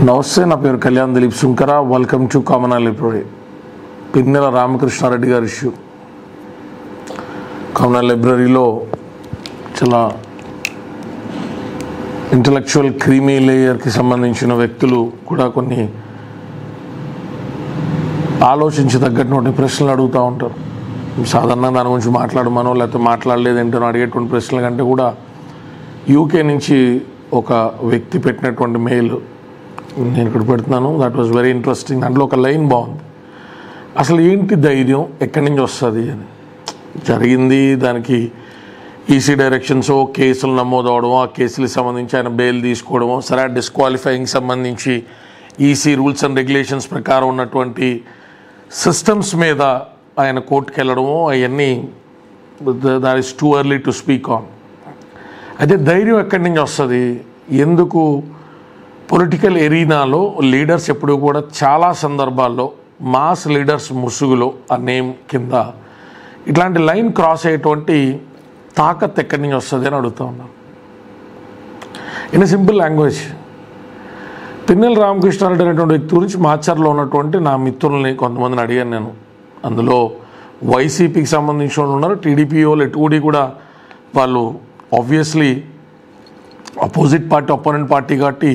నమస్తే, నా పేరు Kalyan Dilip Sunkara. Welcome to common library. Pinnela Ramakrishna Reddy గారి ఇష్యూ. కామన్ లైబ్రరీలో చాలా ఇంటలెక్చువల్ క్రీమీ లేయర్కి సంబంధించిన వ్యక్తులు కూడా కొన్ని ఆలోచించదగ్గటువంటి ప్రశ్నలు అడుగుతూ ఉంటారు. సాధారణంగా దాని గురించి మాట్లాడమనో లేకపోతే మాట్లాడలేదేంటో అడిగేటువంటి ప్రశ్నల కంటే కూడా యూకే నుంచి ఒక వ్యక్తి పెట్టినటువంటి మెయిల్ నేను ఇక్కడ పెడుతున్నాను. That was very interesting. దాంట్లో ఒక లైన్ బాగుంది. అసలు ఏంటి ధైర్యం, ఎక్కడి నుంచి వస్తుంది అని. జరిగింది దానికి ఈసీ డైరెక్షన్స్, కేసులు నమోదవడమో, ఆ కేసులకు సంబంధించి ఆయన బెయిల్ తీసుకోవడమో, సరే డిస్క్వాలిఫైయింగ్ సంబంధించి ఈసీ రూల్స్ అండ్ రెగ్యులేషన్స్ ప్రకారం ఉన్నటువంటి సిస్టమ్స్ మీద ఆయన కోర్టుకు వెళ్ళడమో, అవన్నీ that is too early to speak on. అయితే ధైర్యం ఎక్కడి నుంచి వస్తుంది, ఎందుకు పొలిటికల్ ఎరీనాలో లీడర్స్ ఎప్పుడు కూడా చాలా సందర్భాల్లో మాస్ లీడర్స్ ముసుగులో ఆ నేమ్ కింద ఇట్లాంటి లైన్ క్రాస్ అయ్యేటువంటి తాకత్ ఎక్కడి నుంచి వస్తుంది అని అడుగుతూ ఉన్నాను. In simple language, Pinnelli Ramakrishna Reddy అనేటువంటి వ్యక్తి గురించి మాచర్లో ఉన్నటువంటి నా మిత్రుల్ని కొంతమందిని అడిగాను నేను. అందులో వైసీపీకి సంబంధించిన వాళ్ళు ఉన్నారు, టీడీపీ వాళ్ళు ఎటుడి కూడా వాళ్ళు obviously opposite party, opponent party కాబట్టి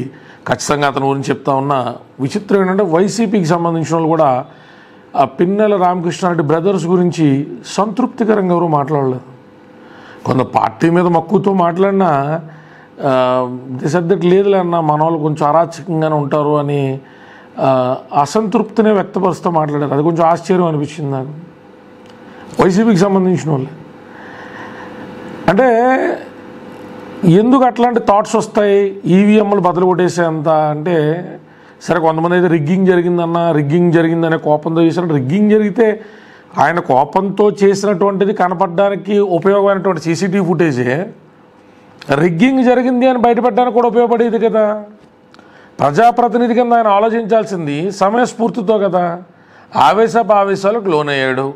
ఖచ్చితంగా అతని గురించి చెప్తా ఉన్నా. విచిత్రం ఏంటంటే వైసీపీకి సంబంధించిన వాళ్ళు కూడా ఆ పిన్నెల రామకృష్ణారెడ్డి బ్రదర్స్ గురించి సంతృప్తికరంగా ఎవరు మాట్లాడలేదు. కొంత పార్టీ మీద మక్కువతో మాట్లాడినా సబ్జెక్ట్ లేదులే అన్న, మన వాళ్ళు కొంచెం అరాచకంగానే ఉంటారు అని అసంతృప్తినే వ్యక్తపరుస్తూ మాట్లాడారు. అది కొంచెం ఆశ్చర్యం అనిపించింది నాకు. వైసీపీకి సంబంధించిన వాళ్ళు అంటే ఎందుకు అట్లాంటి థాట్స్ వస్తాయి, ఈవీఎంలు బదులు కొట్టేసేంత అంటే. సరే, కొంతమంది అయితే రిగ్గింగ్ జరిగిందనే కోపంతో చేసినట్టు. రిగ్గింగ్ జరిగితే ఆయన కోపంతో చేసినటువంటిది కనపడడానికి ఉపయోగమైనటువంటి సీసీటీవీ ఫుటేజే రిగ్గింగ్ జరిగింది అని బయటపడడానికి కూడా ఉపయోగపడేది కదా. ప్రజాప్రతినిధి కింద ఆయన ఆలోచించాల్సింది సమయస్ఫూర్తితో కదా. ఆవేశాలకు లోనయ్యాడు.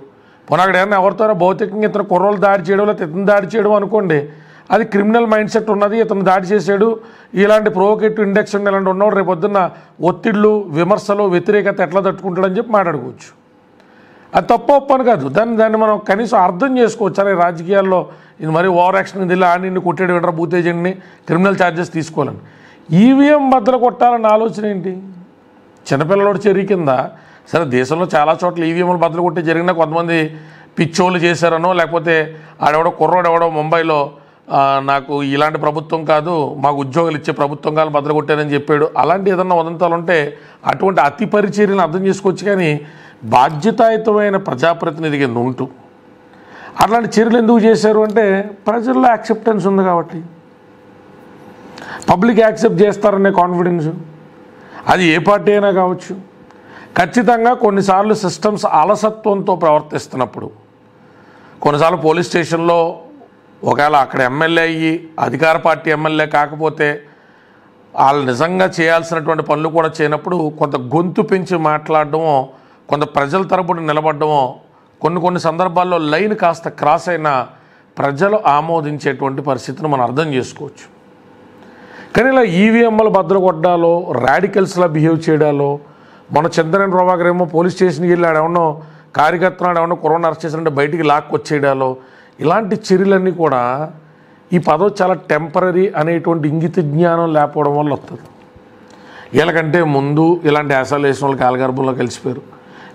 పోనీ అక్కడ ఏమన్నా ఎవరితోనో భౌతికంగా ఇతను కుర్రోలు దాడి చేయడం లేకపోతే ఇతను దాడి చేయడం అనుకోండి, అది క్రిమినల్ మైండ్ సెట్ ఉన్నది, ఇతను దాడి చేశాడు, ఇలాంటి ప్రొవోకేటివ్ ఇండెక్స్ ఇలాంటి ఉన్నవాడు రేపు పొద్దున్న ఒత్తిళ్లు, విమర్శలు, వ్యతిరేకత ఎట్లా తట్టుకుంటాడని చెప్పి మాట్లాడుకోవచ్చు. అది తప్పు ఒప్పని కాదు. దాన్ని మనం కనీసం అర్థం చేసుకోవచ్చు. అనే రాజకీయాల్లో ఇది మరీ ఓవర్ యాక్షన్ ఇది ఆడిని కొట్టేడు వింటారు, బూత్ ఏజెంట్ని క్రిమినల్ ఛార్జెస్ తీసుకోవాలని. ఈవీఎం బద్దలు కొట్టాలన్న ఆలోచన ఏంటి? చిన్నపిల్లలోడు చెర్రీ కింద. సరే, దేశంలో చాలా చోట్ల ఈవీఎంలు బద్దలు కొట్టి జరిగినా కొంతమంది పిచ్చోళ్ళు చేశారనో, లేకపోతే ఆడెవడో కుర్రోడు ఎవడో ముంబైలో నాకు ఇలాంటి ప్రభుత్వం కాదు, మాకు ఉద్యోగాలు ఇచ్చే ప్రభుత్వం కాదు బద్దలు కొట్టారని చెప్పాడు. అలాంటి ఏదన్నా ఉదంతాలు ఉంటే అటువంటి అతి పరిచర్యను అర్థం చేసుకోవచ్చు. కానీ బాధ్యతాయుతమైన ప్రజాప్రతినిధి కింద ఉంటూ అట్లాంటి చర్యలు ఎందుకు చేశారు అంటే ప్రజల్లో యాక్సెప్టెన్స్ ఉంది కాబట్టి, పబ్లిక్ యాక్సెప్ట్ చేస్తారనే కాన్ఫిడెన్స్. అది ఏ పార్టీ అయినా కావచ్చు. ఖచ్చితంగా కొన్నిసార్లు సిస్టమ్స్ అలసత్వంతో ప్రవర్తిస్తున్నప్పుడు, కొన్నిసార్లు పోలీస్ స్టేషన్లో ఒకవేళ అక్కడ ఎమ్మెల్యే అయ్యి అధికార పార్టీ ఎమ్మెల్యే కాకపోతే వాళ్ళు నిజంగా చేయాల్సినటువంటి పనులు కూడా చేయనప్పుడు కొంత గొంతు పెంచి మాట్లాడడమో, కొంత ప్రజల తరపున నిలబడమో, కొన్ని సందర్భాల్లో లైన్ కాస్త క్రాస్ అయినా ప్రజలు ఆమోదించేటువంటి పరిస్థితిని మనం అర్థం చేసుకోవచ్చు. కానీ ఇలా ఈవీఎంలు బద్దలు కొట్టాలో, రాడికల్స్లా బిహేవ్ చేయడాలో, మన చంద్రన్ ప్రభాకర్ ఏమో పోలీస్ స్టేషన్కి వెళ్ళి ఆడేమో కార్యకర్తలు ఆడేమో కరోనా అరెస్ట్ చేసినట్టు బయటికి లాక్కొచ్చేయడాలో, ఇలాంటి చర్యలన్నీ కూడా ఈ పదవి చాలా టెంపరీ అనేటువంటి ఇంగిత జ్ఞానం లేకపోవడం వల్ల వస్తుంది. వీళ్ళకంటే ముందు ఇలాంటి యాసాలు వేసిన వాళ్ళు కాలగర్భంలో కలిసిపోయారు,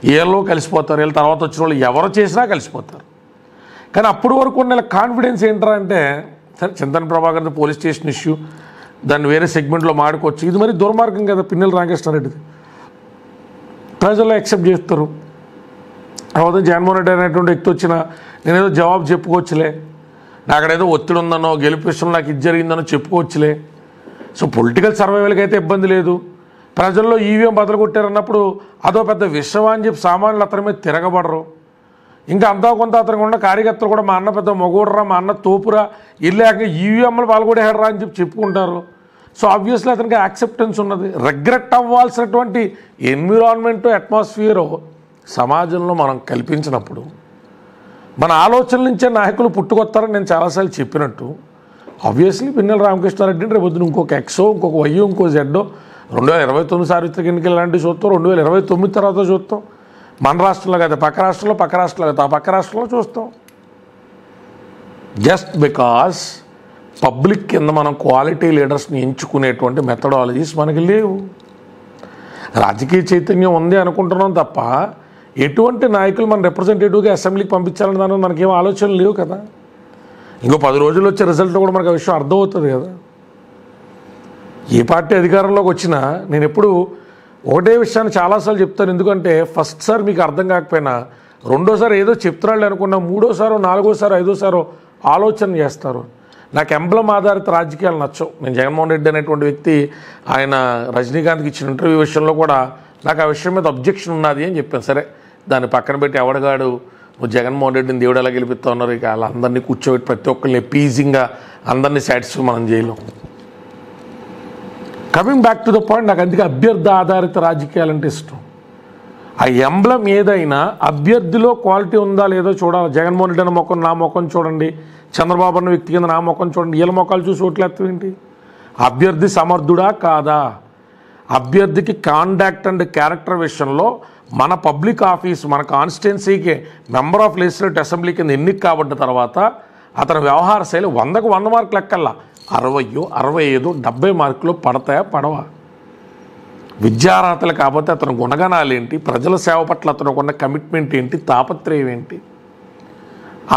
వీళ్ళు కలిసిపోతారు, వీళ్ళ తర్వాత వచ్చిన వాళ్ళు ఎవరు చేసినా కలిసిపోతారు. కానీ అప్పటి వరకు ఉన్న కాన్ఫిడెన్స్ ఏంటరా అంటే, సరే Chandran Prabhakar police station issue దాన్ని వేరే సెగ్మెంట్లో మాడుకోవచ్చు, ఇది మరి దుర్మార్గం కదా పిన్నెల రామకృష్ణారెడ్డిది, ప్రజలు యాక్సెప్ట్ చేస్తారు. తర్వాత జగన్మోహన్ రెడ్డి అనేటువంటి వ్యక్తి వచ్చినా నేనేదో జవాబు చెప్పుకోవచ్చులే, నాకడేదో ఒత్తిడి ఉందనో, గెలుపు విషయంలో నాకు ఇది జరిగిందనో చెప్పుకోవచ్చులే. సో పొలిటికల్ సర్వైవల్కి అయితే ఇబ్బంది లేదు. ప్రజల్లో ఈవీఎం బదులు కొట్టారన్నప్పుడు అదో పెద్ద విషయం అని చెప్పి సామాన్యులు అతని మీద తిరగబడరు. ఇంకా అంతా కొంత అతనికి ఉన్న కార్యకర్తలు కూడా మా అన్న పెద్ద మగోడరా, మా అన్న తోపురా, వెళ్ళాక ఈవీఎంలు పాల్గొడేహాడరా అని చెప్పి చెప్పుకుంటారు. సో ఆబ్వియస్లీ అతనికి యాక్సెప్టెన్స్ ఉన్నది. రిగ్రెట్ అవ్వాల్సినటువంటి ఎన్విరాన్మెంటు, అట్మాస్ఫియరు సమాజంలో మనం కల్పించినప్పుడు మన ఆలోచనల నుంచే నాయకులు పుట్టుకొస్తారని నేను చాలాసార్లు చెప్పినట్టు, ఆబ్వియస్లీ పిన్నెల రామకృష్ణారెడ్డిని రేపొద్దున ఇంకొక ఎక్సో, ఇంకొక వైయో, ఇంకో జెడ్డో 2029 సార్వత్రిక ఎన్నికలు లాంటివి చూస్తాం, 2029 తర్వాత చూస్తాం. మన రాష్ట్రంలో కదా, పక్క రాష్ట్రంలో కదా, ఆ పక్క రాష్ట్రంలో చూస్తాం. జస్ట్ బికాస్ పబ్లిక్ కింద మనం క్వాలిటీ లీడర్స్ని ఎంచుకునేటువంటి మెథడాలజీస్ మనకి లేవు. రాజకీయ చైతన్యం ఉంది అనుకుంటున్నాం తప్ప ఎటువంటి నాయకులు మన రిప్రజెంటేటివ్గా అసెంబ్లీకి పంపించాలని దాని మనకేం ఆలోచనలు లేవు కదా. ఇంకో 10 రోజుల్లో వచ్చే రిజల్ట్ కూడా మనకు ఆ విషయం అర్థమవుతుంది కదా. ఏ పార్టీ అధికారంలోకి వచ్చినా నేను ఎప్పుడు ఒకటే విషయాన్ని చాలాసార్లు చెప్తాను. ఎందుకంటే ఫస్ట్ సార్ మీకు అర్థం కాకపోయినా రెండోసారి ఏదో చెప్తున్నాళ్ళు అనుకున్నా, మూడోసారో నాలుగోసారో ఐదోసారో ఆలోచన చేస్తారు. నాకు ఎంబ్లం ఆధారిత రాజకీయాలు నచ్చవు. నేను జగన్మోహన్ రెడ్డి అనేటువంటి వ్యక్తి ఆయన రజనీకాంత్కి ఇచ్చిన ఇంటర్వ్యూ విషయంలో కూడా నాకు ఆ విషయం మీద అబ్జెక్షన్ ఉన్నది అని చెప్పాను. సరే దాన్ని పక్కన పెట్టి ఎవడగాడు నువ్వు జగన్మోహన్ రెడ్డిని దేవుడు ఎలా గెలిపిస్తా ఉన్నారు, ఇక వాళ్ళందరినీ కూర్చోబెట్టి ప్రతి ఒక్కరిని పీజింగ్గా అందరినీ సాటిస్ఫై మనం చేయలేం. Coming back to the point, నాకు అందుకే అభ్యర్థి ఆధారిత రాజకీయాలంటే ఇష్టం. ఆ ఎంబ్లం ఏదైనా అభ్యర్థిలో క్వాలిటీ ఉందా లేదో చూడాలి. జగన్మోహన్ రెడ్డి అన్న మొక్కను నా మొక్కను చూడండి, చంద్రబాబు అన్న వ్యక్తి కింద నా మొక్కను చూడండి, వీళ్ళ మొక్కలు చూసి ఓట్లేస్తాం ఏంటి? అభ్యర్థి సమర్థుడా కాదా? అభ్యర్థికి కాండాక్ట్ అండ్ క్యారెక్టర్ విషయంలో మన పబ్లిక్ ఆఫీస్ మన కాన్స్టిట్యున్సీకి మెంబర్ ఆఫ్ లెజిస్లేటివ్ అసెంబ్లీ కింద ఎన్నిక కాబట్టి తర్వాత అతని వ్యవహార శైలి 100కు 100 మార్కులు లెక్కల్లా 60, 65, 70 మార్కులు పడతాయా పడవా? విద్యార్హతలు కాకపోతే అతని గుణగణాలు ఏంటి, ప్రజల సేవ పట్ల అతనికి ఉన్న కమిట్మెంట్ ఏంటి, తాపత్రయం ఏంటి,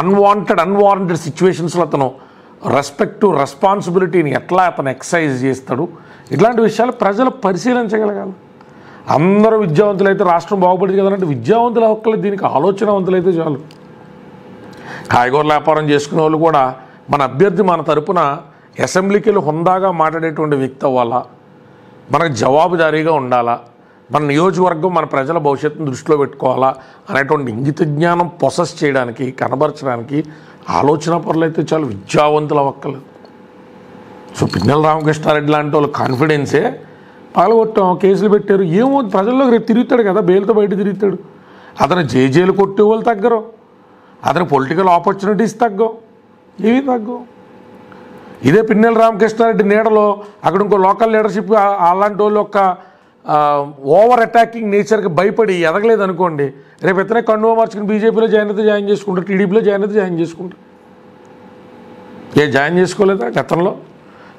అన్వాంటెడ్ సిచ్యువేషన్స్లో అతను రెస్పాన్సిబిలిటీని ఎట్లా అతను ఎక్సర్సైజ్ చేస్తాడు, ఇట్లాంటి విషయాలు ప్రజలు పరిశీలించగలగాలి. అందరూ విద్యావంతులు అయితే రాష్ట్రం బాగుపడింది కదంటే విద్యావంతుల ఒక్కలేదు, దీనికి ఆలోచనవంతులు అయితే చాలు. కాయగూరల వ్యాపారం చేసుకునే వాళ్ళు కూడా మన అభ్యర్థి మన తరపున అసెంబ్లీకి వెళ్ళి హుందాగా మాట్లాడేటువంటి వ్యక్తి అవ్వాలా, మనకు జవాబుదారీగా ఉండాలా, మన నియోజకవర్గం మన ప్రజల భవిష్యత్తును దృష్టిలో పెట్టుకోవాలా అనేటువంటి ఇంగిత జ్ఞానం పొసెస్ చేయడానికి కనబరచడానికి ఆలోచన పరులైతే చాలు, విద్యావంతులు అవ్వక్కలేదు. సో పిన్నెల రామకృష్ణారెడ్డి లాంటి వాళ్ళు కాన్ఫిడెన్సే పాల్గొట్టాం, కేసులు పెట్టారు, ఏమో ప్రజల్లోకి రేపు తిరుగుతాడు కదా, బెయిల్తో బయట తిరుగుతాడు. అతను జైలు కొట్టే వాళ్ళు తగ్గరు, అతని పొలిటికల్ ఆపర్చునిటీస్ తగ్గవు, ఏవి తగ్గవు. ఇదే పిన్నెల రామకృష్ణారెడ్డి నీడలో అక్కడ ఇంకో లోకల్ లీడర్షిప్ అలాంటి వాళ్ళు యొక్క ఓవర్ అటాకింగ్ నేచర్కి భయపడి ఎదగలేదు అనుకోండి, రేపు ఎత్తనే కండువా మార్చుకుని బీజేపీలో జాయిన్ చేసుకుంటారు, టీడీపీలో జాయిన్ చేసుకుంటారు. జాయిన్ చేసుకోలేదా గతంలో?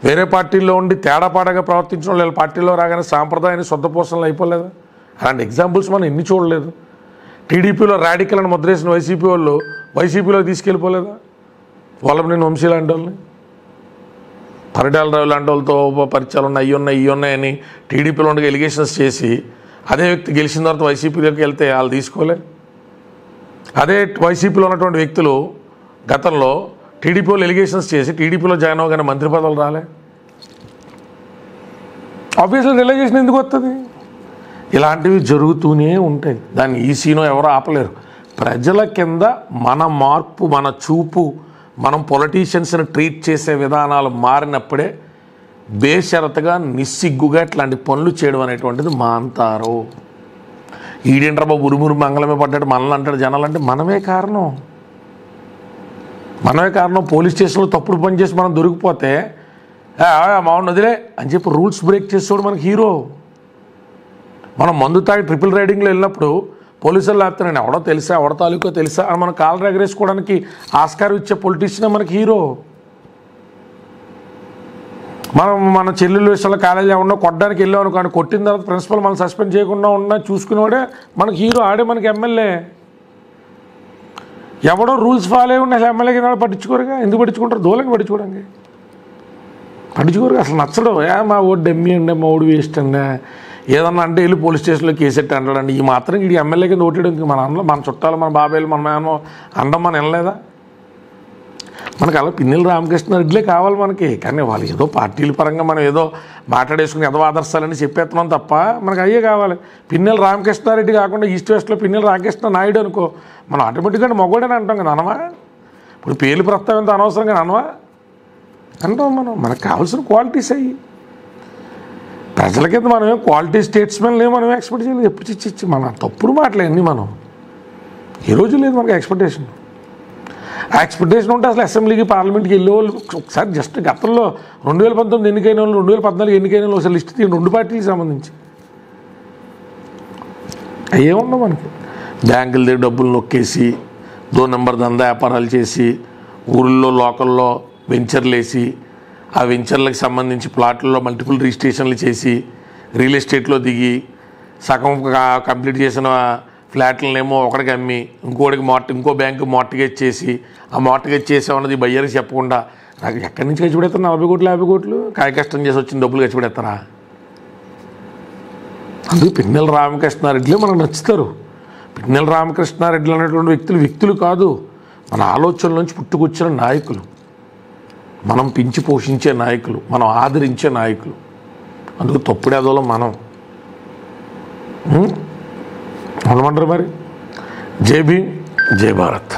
వేరే పార్టీల్లో ఉండి తేడాపాడగా ప్రవర్తించడం వాళ్ళు పార్టీలో రాగానే సాంప్రదాయాన్ని శుద్ధపోషణలు అయిపోలేదా? అలాంటి ఎగ్జాంపుల్స్ మనం ఎన్ని చూడలేదు. టీడీపీలో రాడికల్ అని ముద్రేసిన వైసీపీ వాళ్ళు వైసీపీలో తీసుకెళ్ళిపోలేదా? వల్లభనేని వంశీ లాంటి వాళ్ళని, పరిటాల రావు లాంటి వాళ్ళతో పరిచయాలు ఉన్నాయి, ఇవి ఉన్నాయని టీడీపీలో ఉండే ఎలిగేషన్స్ చేసి అదే వ్యక్తి గెలిచిన తర్వాత వైసీపీలోకి వెళ్తే వాళ్ళు తీసుకోలే. అదే వైసీపీలో ఉన్నటువంటి వ్యక్తులు గతంలో టీడీపీ వాళ్ళు ఎలిగేషన్స్ చేసి టీడీపీలో జాయిన్ అవ్వగానే మంత్రి పదవులు రాలే. ఆబ్వియస్లీ రిలైజేషన్ ఎందుకు వస్తుంది? ఇలాంటివి జరుగుతూనే ఉంటాయి. దాన్ని ఈసీనో ఎవరో ఆపలేరు. ప్రజల కింద మన మార్పు, మన చూపు, మనం పొలిటీషియన్స్ని ట్రీట్ చేసే విధానాలు మారినప్పుడే బేషరతుగా నిస్సిగ్గుగా ఇట్లాంటి పనులు చేయడం అనేటువంటిది మాంతారు. ఈడేంట్రా బాబు ఉరుమురు మంగళమే పడ్డాడు మనల్ని అంటాడు జనాలు అంటే మనమే కారణం. పోలీస్ స్టేషన్లో తప్పుడు పని చేసి మనం దొరికిపోతే మామూలు వదిలే అని చెప్పి రూల్స్ బ్రేక్ చేసేవాడు మనకి హీరో. మనం మందు తాగి ట్రిపుల్ రైడింగ్లో వెళ్ళినప్పుడు పోలీసులు లేకపోతే నేను ఎవడో తెలుసా, ఎవడ తాలూకో తెలుసా అని మనం కాళ్ళు ఎగరేసుకోవడానికి ఆస్కారం ఇచ్చే పొలిటీషియన్ మనకి హీరో. మన చెల్లెళ్ళ విషయంలో కాలేజీ ఎవరినో కొట్టడానికి వెళ్ళాం అనుకోండి, కొట్టిన తర్వాత ప్రిన్సిపల్ మనం సస్పెండ్ చేయకుండా ఉన్నా చూసుకునేవాడే మనకి హీరో, ఆడే మనకి ఎమ్మెల్యే. ఎవడో రూల్స్ ఫాలో అయ్యి ఉండి ఎమ్మెల్యే కింద పట్టించుకోరుగా. ఎందుకు పట్టించుకుంటారు? దూలంగా పట్టించుకోవడానికి పట్టించుకోరుగా. అసలు నచ్చడం. మా ఓడి డెమ్మి అండి, మా ఓడి వేస్ట్ అండి, ఏదన్నా అంటే వెళ్ళి పోలీస్ స్టేషన్లో కేసెట్టి అంటాడండి. ఈ మాత్రం ఇది ఎమ్మెల్యే కింద ఓటేయడానికి మన చుట్టాలు, మన బాబాయిలు, మన మేనో అండం మనం వినలేదా? మనకు అలా పిన్నెల రామకృష్ణారెడ్డిలే కావాలి మనకి. కానీ వాళ్ళు ఏదో పార్టీల పరంగా మనం ఏదో మాట్లాడేసుకుని ఏదో ఆదర్శాలని చెప్పేస్తున్నాం తప్ప మనకు అయ్యే కావాలి. పిన్నెల రామకృష్ణారెడ్డి కాకుండా ఈస్ట్ వెస్ట్లో పిన్నెల రామకృష్ణ నాయుడు అనుకో, మనం ఆటోమేటిక్గా మగోడని అంటాం కదా. అనవా ఇప్పుడు పేర్లు ప్రస్తావన అనవసరంగా అనవా అంటాం. మనకు కావాల్సిన క్వాలిటీస్ అయ్యి ప్రజల కింద మనమే క్వాలిటీ స్టేట్స్మెన్లే మనం ఎక్స్పెక్ట్ చేయలేదు. ఎప్పుడు చిచ్చి మన తప్పుడు మాటలే అన్నీ మనం ఏ రోజు లేదు మనకు ఎక్స్పెక్టేషన్. ఆ ఎక్స్పెక్టేషన్ ఉంటే అసలు అసెంబ్లీకి పార్లమెంట్కి వెళ్ళే వాళ్ళు ఒకసారి జస్ట్ గతంలో 2019 ఎన్నికైన వాళ్ళు 2014 ఎన్నికైన వాళ్ళు ఒకసారి లిస్ట్ తీయండి 2 పార్టీలకు సంబంధించి. ఏముందో మనకి బ్యాంకుల దగ్గర డబ్బులు నొక్కేసి 2 నెంబర్ దందా వ్యాపారాలు చేసి ఊళ్ళో లోకల్లో వెంచర్లు వేసి ఆ వెంచర్లకు సంబంధించి ప్లాట్లలో మల్టిపుల్ రిజిస్ట్రేషన్లు చేసి రియల్ ఎస్టేట్లో దిగి సగం కంప్లీట్ చేసిన ఫ్లాట్లనేమో ఒకడికి అమ్మి ఇంకోటికి ఇంకో బ్యాంకు మార్టిగేజ్ చేసి ఆ మార్టిగేజ్ చేసామన్నది బయ్యర్కి చెప్పకుండా నాకు ఎక్కడి నుంచి ఖర్చు పెడతారు 40 కోట్లు 50 కోట్లు కాయ కష్టం చేసి వచ్చిన డబ్బులు ఖర్చు పెడతారా? అందుకు పిన్నెల రామకృష్ణారెడ్డిలే మనకు నచ్చుతారు. పిన్నెల రామకృష్ణారెడ్డిలు అనేటువంటి వ్యక్తులు కాదు, మన ఆలోచనల నుంచి పుట్టుకొచ్చిన నాయకులు, మనం పెంచి పోషించే నాయకులు, మనం ఆదరించే నాయకులు. అందుకు తప్పుడేదోలో మనం అనమంటారు మరి. జై భీమ్, జై భారత్.